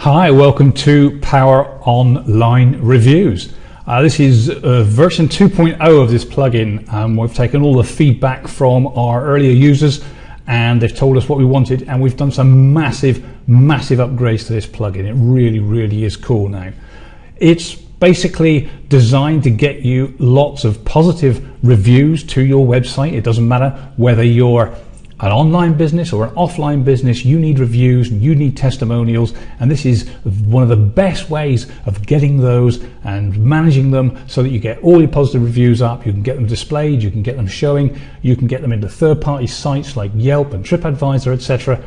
Hi, welcome to Power Online Reviews. This is version 2.0 of this plugin. We've taken all the feedback from our earlier users and they've told us what we wanted, and we've done some massive upgrades to this plugin. It really is cool now. It's basically designed to get you lots of positive reviews to your website. It doesn't matter whether you're an online business or an offline business, you need reviews and you need testimonials, and this is one of the best ways of getting those and managing them so that you get all your positive reviews up. You can get them displayed, you can get them showing, you can get them into third-party sites like Yelp and TripAdvisor, etc.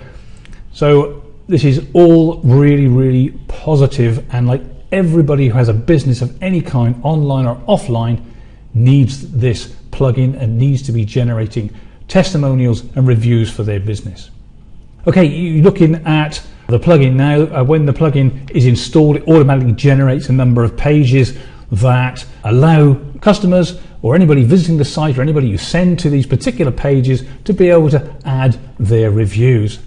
So this is all really positive, and like everybody who has a business of any kind, online or offline, needs this plugin and needs to be generating testimonials and reviews for their business. Okay, you're looking at the plugin now. When the plugin is installed, it automatically generates a number of pages that allow customers or anybody visiting the site or anybody you send to these particular pages to be able to add their reviews.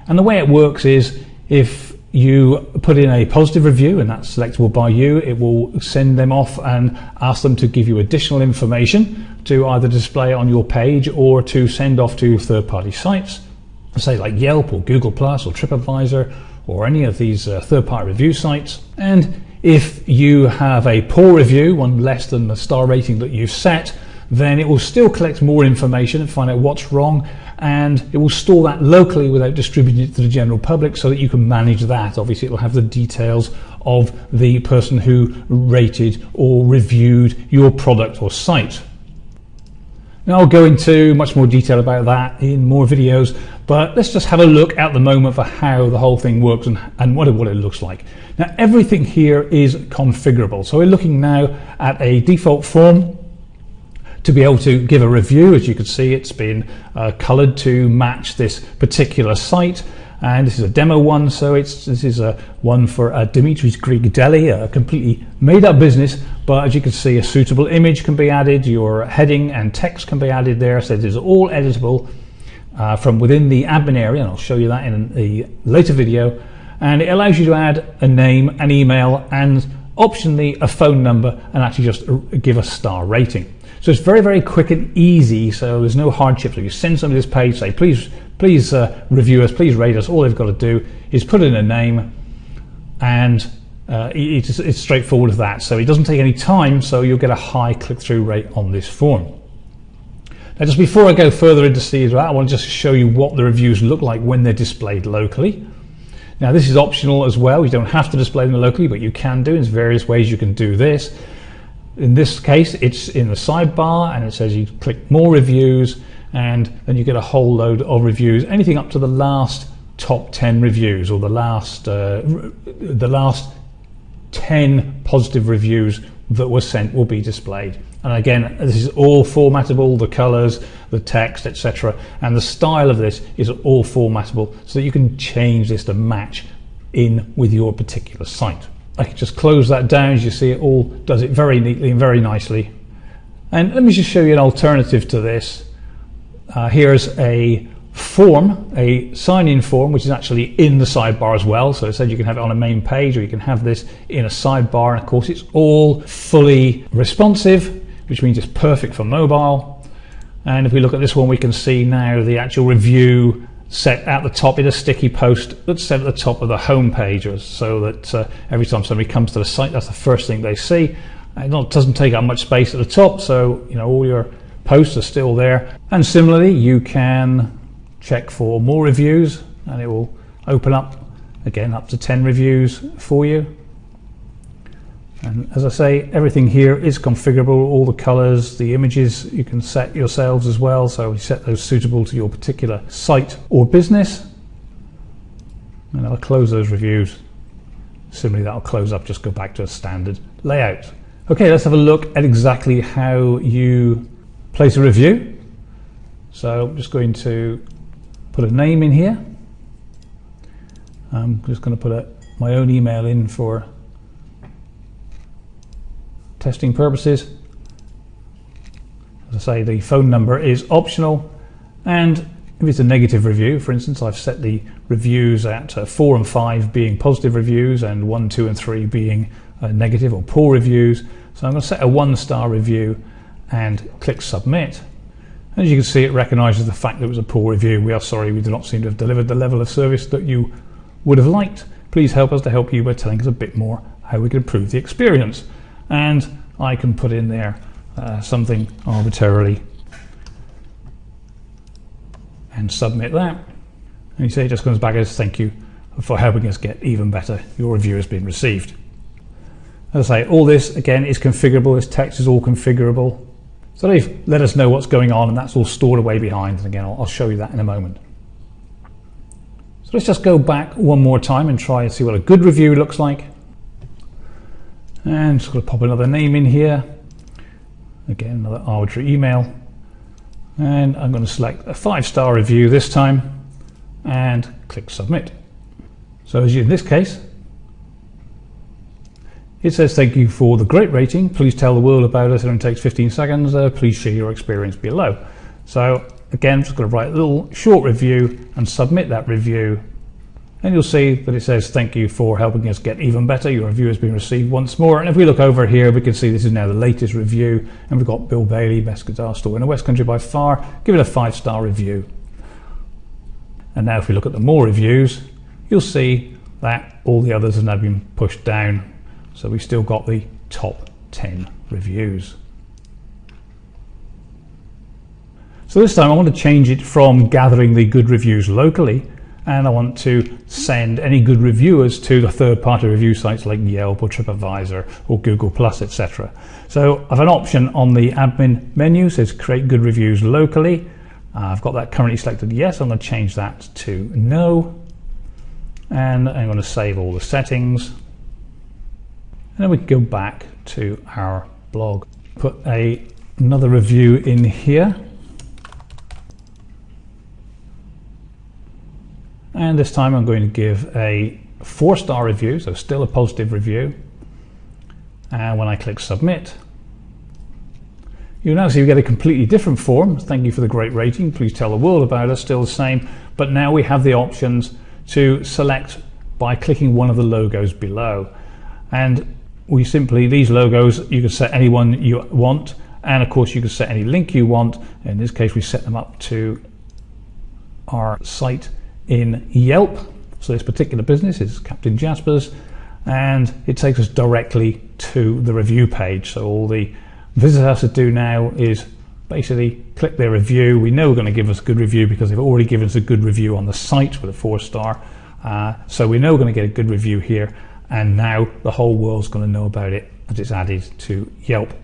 And the way it works is, if you put in a positive review and that's selectable by you, it will send them off and ask them to give you additional information to either display on your page or to send off to third-party sites, say like Yelp or Google Plus or TripAdvisor or any of these third-party review sites. And if you have a poor review, one less than the star rating that you've set, then it will still collect more information and find out what's wrong, and it will store that locally without distributing it to the general public so that you can manage that. Obviously, it will have the details of the person who rated or reviewed your product or site. Now, I'll go into much more detail about that in more videos, but let's just have a look at the moment for how the whole thing works and what it looks like. Now, everything here is configurable. So we're looking now at a default form to be able to give a review. As you can see, it's been colored to match this particular site, and this is a demo one, so this is a one for Dimitri's Greek Deli, a completely made up business, but as you can see, a suitable image can be added, your heading and text can be added there, so it is all editable from within the admin area, and I'll show you that in a later video. And it allows you to add a name, an email, and optionally a phone number, and actually just give a star rating. So it's very quick and easy, so there's no hardship. So you send somebody this page, say please review us, please rate us. All they've got to do is put in a name, and it's straightforward as that. So it doesn't take any time, so you'll get a high click-through rate on this form. Now, just before I go further into that, I want to just show you what the reviews look like when they're displayed locally. Now, this is optional as well. You don't have to display them locally, but you can do. There's various ways you can do this. In this case, it's in the sidebar, and it says you click more reviews, and then you get a whole load of reviews, anything up to the last top 10 reviews, or the last 10 positive reviews that were sent will be displayed. And again, this is all formatable, the colors, the text, etc. And the style of this is all formatable, so that you can change this to match in with your particular site. I can just close that down. As you see, it all does it very neatly and very nicely. And let me just show you an alternative to this. Here's a form, a sign-in form, which is actually in the sidebar as well. So it said you can have it on a main page, or you can have this in a sidebar. And of course, it's all fully responsive, which means it's perfect for mobile. And if we look at this one, we can see now the actual review set at the top in a sticky post that's set at the top of the home page, so that every time somebody comes to the site, that's the first thing they see. It doesn't take up much space at the top, so all your posts are still there. And similarly, you can check for more reviews, and it will open up again up to 10 reviews for you. And as I say, everything here is configurable. All the colors, the images, you can set yourselves as well, so you set those suitable to your particular site or business. And I'll close those reviews. Similarly, that'll close up, just go back to a standard layout. Okay, let's have a look at exactly how you place a review. So I'm just going to put a name in here. I'm just going to put my own email in for testing purposes. As I say, the phone number is optional, and If it's a negative review, for instance, I've set the reviews at 4 and 5 being positive reviews and 1, 2 and 3 being negative or poor reviews. So I'm going to set a 1-star review and click submit. As you can see, it recognises the fact that it was a poor review. We are sorry, we do not seem to have delivered the level of service that you would have liked. Please help us to help you by telling us a bit more how we can improve the experience. And I can put in there something arbitrarily and submit that. And you see it just comes back as thank you for helping us get even better. Your review has been received. As I say, all this again is configurable. This text is all configurable. So they've let us know what's going on, and that's all stored away behind. And again, I'll show you that in a moment. So let's just go back one more time and try and see what a good review looks like. And just going to pop another name in here. Again, another arbitrary email. And I'm going to select a 5-star review this time and click submit. So as in this case, it says thank you for the great rating. Please tell the world about us. It only takes 15 seconds. Please share your experience below. So again, I'm just going to write a little short review and submit that review. And you'll see that it says thank you for helping us get even better. Your review has been received once more. And if we look over here, we can see this is now the latest review. And we've got Bill Bailey, best guitar store in the West Country by far. Give it a 5-star review. And now if we look at the more reviews, you'll see that all the others have now been pushed down. So we've still got the top 10 reviews. So this time I want to change it from gathering the good reviews locally, and I want to send any good reviewers to the third-party review sites like Yelp or TripAdvisor or Google Plus, etc. So I have an option on the admin menu, says create good reviews locally. I've got that currently selected yes. I'm going to change that to no, and I'm going to save all the settings. And then we can go back to our blog. Put another review in here. And this time I'm going to give a 4-star review, so still a positive review. And when I click submit, you'll now see we get a completely different form. Thank you for the great rating. Please tell the world about us. Still the same, but now we have the options to select by clicking one of the logos below. And we simply, these logos, you can set any one you want. And of course you can set any link you want. In this case, we set them up to our site in Yelp. So this particular business is Captain Jasper's, and it takes us directly to the review page. So all the visitor has to do now is basically click their review. We know we're going to give us a good review because they've already given us a good review on the site with a 4-star. So we know we're going to get a good review here, and now the whole world's going to know about it as it's added to Yelp.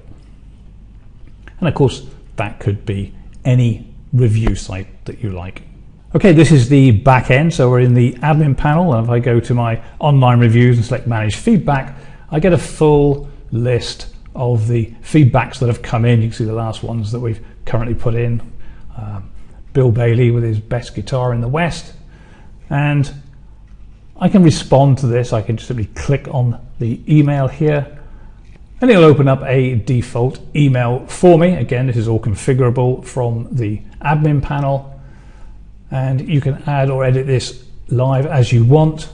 And of course, that could be any review site that you like. Okay, this is the back end. So we're in the admin panel, and if I go to my online reviews and select manage feedback, I get a full list of the feedbacks that have come in. You can see the last ones that we've currently put in. Bill Bailey with his best guitar in the West. And I can respond to this. I can just simply click on the email here, and it'll open up a default email for me. Again, this is all configurable from the admin panel. And you can add or edit this live as you want,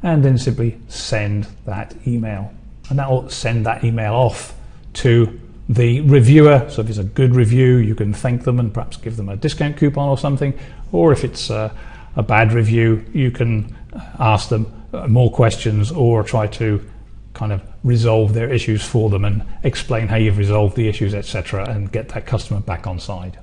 and then simply send that email. And that will send that email off to the reviewer. So if it's a good review, you can thank them and perhaps give them a discount coupon or something. Or if it's a bad review, you can ask them more questions or try to kind of resolve their issues for them and explain how you've resolved the issues, etc., and get that customer back on side.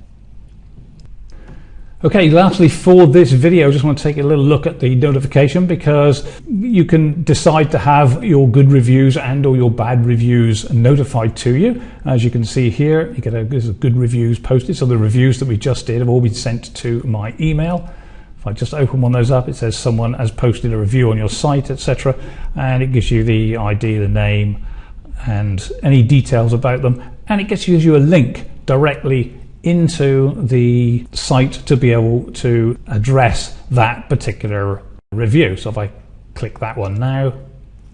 Okay, lastly for this video, I just want to take a little look at the notification, because you can decide to have your good reviews and or your bad reviews notified to you. As you can see here, you get there's a good reviews posted. So the reviews that we just did have all been sent to my email. If I just open one of those up, it says someone has posted a review on your site, etc. And it gives you the ID, the name, and any details about them. And it gives you a link directly into the site to be able to address that particular review. So if I click that one now,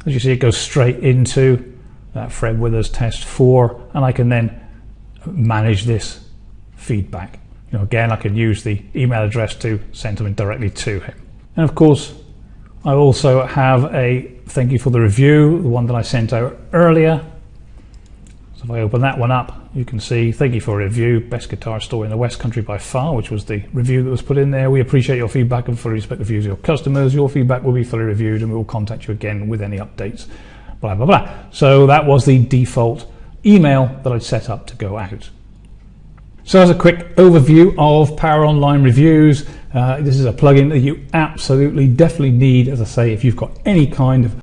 as you see, it goes straight into that Fred Withers test 4, and I can then manage this feedback. again, I could use the email address to send something directly to him. And of course, I also have a thank you for the review, the one that I sent out earlier. So if I open that one up, you can see, thank you for a review, best guitar store in the West Country by far, which was the review that was put in there. We appreciate your feedback and fully respect the views of your customers. Your feedback will be fully reviewed and we will contact you again with any updates, blah, blah, blah. So that was the default email that I'd set up to go out. So as a quick overview of Power Online Reviews, this is a plugin that you absolutely, definitely need, as I say, if you've got any kind of